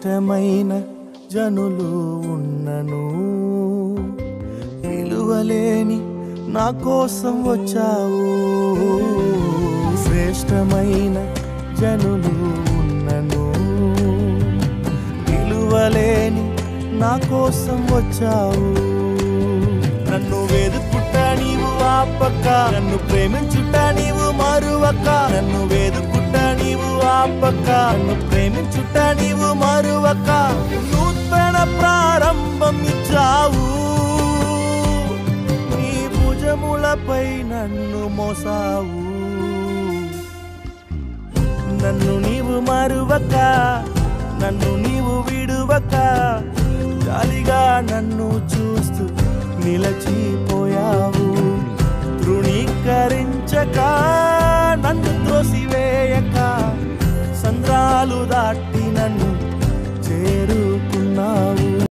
శ్రేష్టమైన జనులు ఉన్నను విలువలేని నా కోసం వచ్చావు శ్రేష్టమైన జనులు ఉన్నను విలువలేని నా కోసం వచ్చావు నన్ను వెదుకుట నీవు ఆపక నన్ను ప్రేమించుట నీవు మరువక నన్ను వెదుకుట నీవు ఆపక నన్ను ప్రేమించుట నీవు మరువక నూతన ప్రారంభం ఇచ్చావు నీ భుజములపై నన్ను మోసావు నన్ను నీవు మరువక నన్ను నీవు విడువక జాలిగా నన్ను చూస్తూ నిలచిపోయావు తృణీకరించక నన్ను త్రోసివేయక సంద్రాలు దాటి